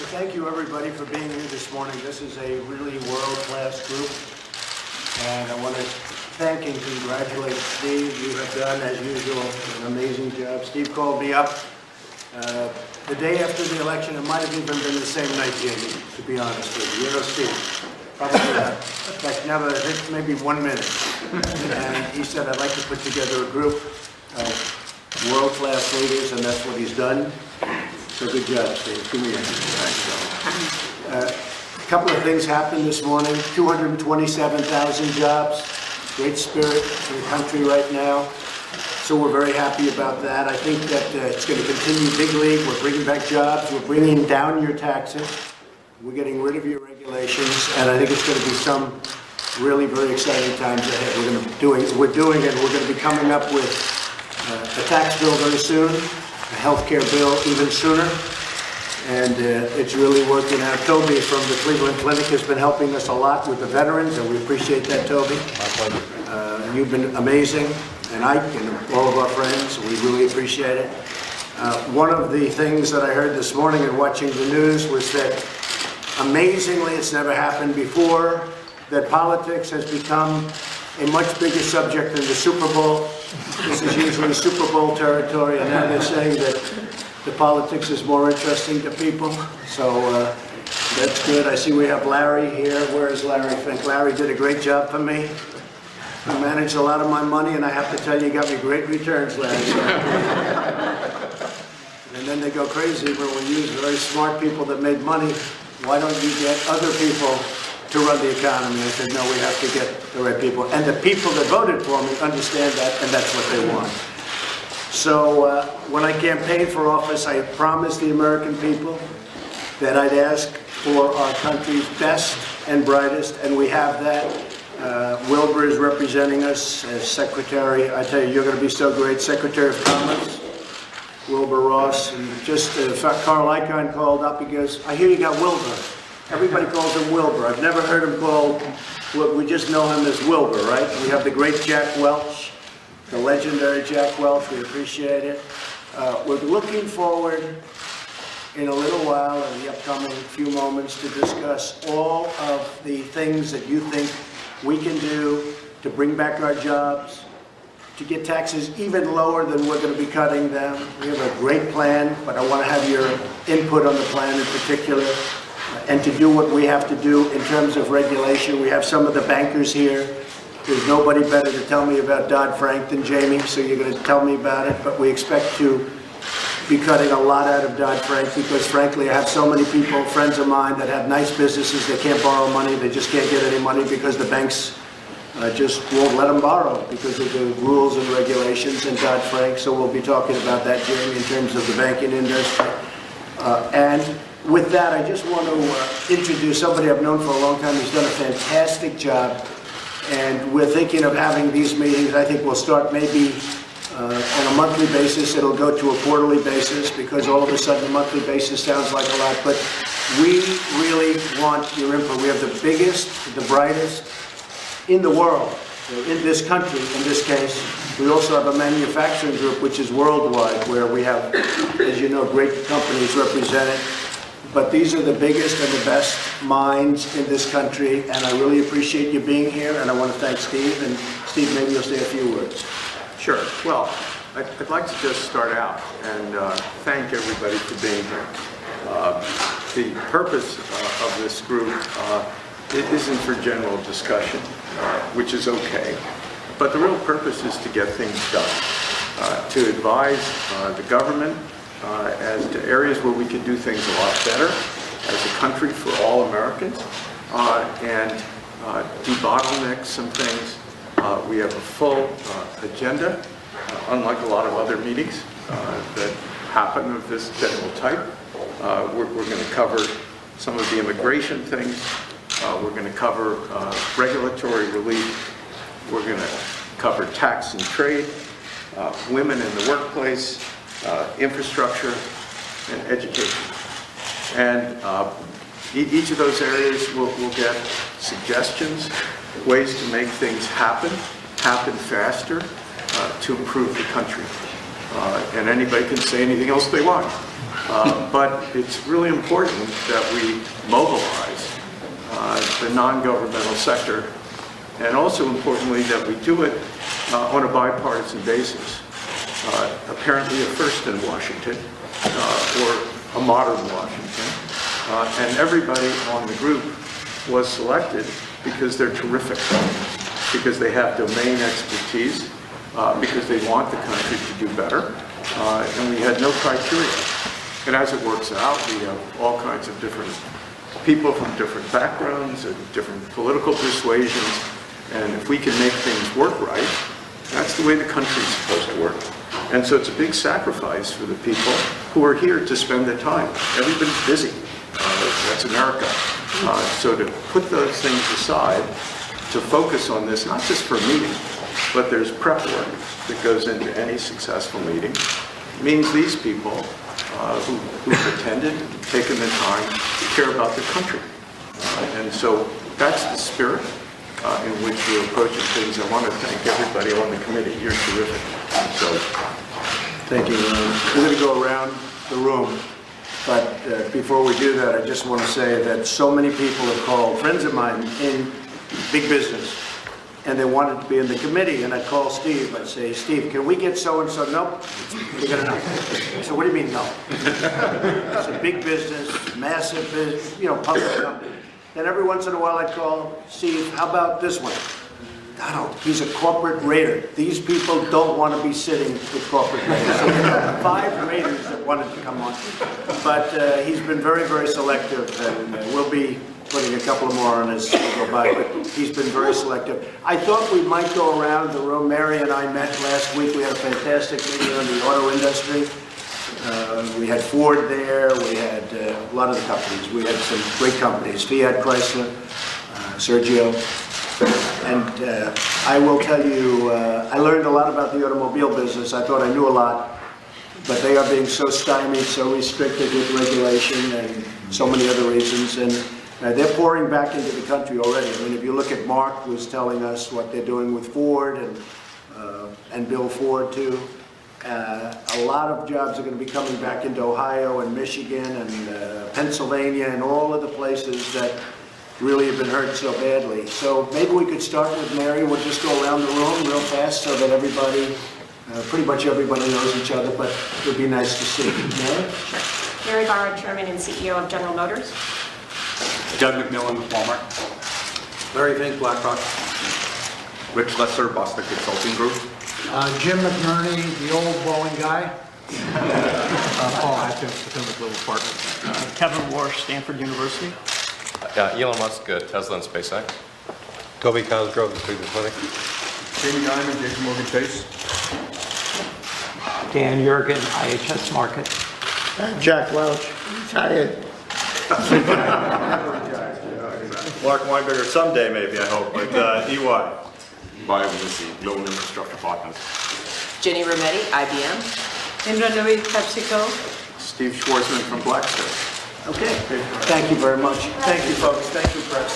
Thank you, everybody, for being here this morning. This is a really world-class group, and I want to thank and congratulate Steve. You have done, as usual, an amazing job. Steve called me up the day after the election. It might have even been the same night, Jamie, to be honest with you. You know, Steve, probably like never, I think maybe 1 minute. And he said, I'd like to put together a group of world-class leaders, and that's what he's done. So good job, Steve. Give me a hand. A couple of things happened this morning. 227,000 jobs. Great spirit in the country right now. So we're very happy about that. I think that it's going to continue big league. We're bringing back jobs. We're bringing down your taxes. We're getting rid of your regulations. And I think it's going to be some really very exciting times ahead. We're going to be we're going to be coming up with a tax bill very soon. A healthcare bill even sooner, and it's really working out. Toby from the Cleveland Clinic has been helping us a lot with the veterans, and we appreciate that, Toby. My pleasure. You've been amazing, and Ike and all of our friends, we really appreciate it. One of the things that I heard this morning in watching the news was that, amazingly, it's never happened before, that politics has become a much bigger subject than the Super Bowl. This is usually Super Bowl territory, and now they're saying that the politics is more interesting to people. So that's good. I see we have Larry here. Where is Larry Fink? Larry did a great job for me. He managed a lot of my money, and I have to tell you, he got me great returns, Larry. So. And then they go crazy when we use very smart people that made money. Why don't you get other people to run the economy? I said, no, we have to get the right people. And the people that voted for me understand that, and that's what they want. So when I campaigned for office, I promised the American people that I'd ask for our country's best and brightest, and we have that. Wilbur is representing us as Secretary. I tell you, you're going to be so great. Secretary of Commerce, Wilbur Ross. And just, in fact, Carl Icahn called up. He goes, I hear you got Wilbur. Everybody calls him Wilbur. I've never heard him called, we just know him as Wilbur, right? We have the great Jack Welch, the legendary Jack Welch. We appreciate it. We're looking forward in a little while, in the upcoming few moments, to discuss all of the things that you think we can do to bring back our jobs, to get taxes even lower than we're going to be cutting them. We have a great plan, but I want to have your input on the plan in particular. And to do what we have to do in terms of regulation. We have some of the bankers here. There's nobody better to tell me about Dodd-Frank than Jamie, so you're going to tell me about it. But we expect to be cutting a lot out of Dodd-Frank because, frankly, I have so many people, friends of mine, that have nice businesses. They can't borrow money. They just can't get any money because the banks just won't let them borrow because of the rules and regulations in Dodd-Frank. So we'll be talking about that, Jamie, in terms of the banking industry. And with that, I just want to introduce somebody I've known for a long time who's done a fantastic job. And we're thinking of having these meetings. I think we'll start maybe on a monthly basis. It'll go to a quarterly basis because all of a sudden a monthly basis sounds like a lot. But we really want your input. We have the biggest, the brightest in the world, in this country, in this case. We also have a manufacturing group, which is worldwide, where we have, as you know, great companies represented. But these are the biggest and the best minds in this country, and I really appreciate you being here, and I want to thank Steve. And Steve, maybe you'll say a few words. Sure. Well, I'd like to just start out and thank everybody for being here. The purpose of this group it isn't for general discussion, which is okay, but the real purpose is to get things done, to advise the government as to areas where we can do things a lot better as a country for all Americans, and debottleneck some things. We have a full agenda, unlike a lot of other meetings that happen of this general type. We're going to cover some of the immigration things. We're going to cover regulatory relief. We're going to cover tax and trade, women in the workplace, infrastructure, and education. And each of those areas will get suggestions, ways to make things happen faster, to improve the country. And anybody can say anything else they want. But it's really important that we mobilize the non-governmental sector, and also importantly that we do it on a bipartisan basis. Apparently a first in Washington, or a modern Washington, and everybody on the group was selected because they're terrific, because they have domain expertise, because they want the country to do better, and we had no criteria. And as it works out, we have all kinds of different people from different backgrounds and different political persuasions, and if we can make things work right, that's the way the country's supposed to work. And so it's a big sacrifice for the people who are here to spend the time. Everybody's busy. That's America. So to put those things aside, to focus on this, not just for a meeting, but there's prep work that goes into any successful meeting, means these people who've attended, taken the time to care about the country. And so that's the spirit in which we're approaching things. I want to thank everybody on the committee. You're terrific. So, Thank you. We're going to go around the room, but before we do that, I just want to say that so many people have called, friends of mine in big business, and they wanted to be in the committee, and I'd call Steve. I'd say, Steve, can we get so-and-so? Nope. We got enough. So what do you mean, no? It's a big business, massive business, public company. And every once in a while I'd call, Steve, how about this one? No, he's a corporate raider. These people don't want to be sitting with corporate raiders. So we have 5 raiders that wanted to come on. But he's been very, very selective, and we'll be putting a couple more on as we go by, but he's been very selective. I thought we might go around the room. Mary and I met last week. We had a fantastic meeting on the auto industry. We had Ford there. We had a lot of the companies. We had some great companies, Fiat, Chrysler, Sergio. And I will tell you, I learned a lot about the automobile business. I thought I knew a lot, but they are being so stymied, so restricted with regulation and so many other reasons. And they're pouring back into the country already. I mean, if you look at Mark, who's telling us what they're doing with Ford and Bill Ford too. A lot of jobs are going to be coming back into Ohio and Michigan and Pennsylvania and all of the places that really have been hurt so badly. So maybe we could start with Mary. We'll just go around the room real fast so that everybody, pretty much everybody knows each other, but it would be nice to see. Mary? Sure. Mary Barra, Chairman and CEO of General Motors. Doug McMillan, Walmart. Larry Fink, BlackRock. Rich Lesser, Boston Consulting Group. Jim McNerney, the old Boeing guy. Paul Atkins, Potomac Global Partners. Kevin Warsh, Stanford University. Elon Musk, Tesla and SpaceX. Toby Cosgrove, the Cleveland Clinic. Jamie Dimon, JP Morgan Chase. Dan Jurgen, IHS Market. Jack Welch, retired. Mark Weinberger, someday maybe, I hope, but EY. Bio Missy, Global Infrastructure Partners. Jenny Rometty, IBM. Indra Nui, PepsiCo. Steve Schwarzman from Blackstone. Okay. Thank you very much. Thank you, folks. Thank you, press.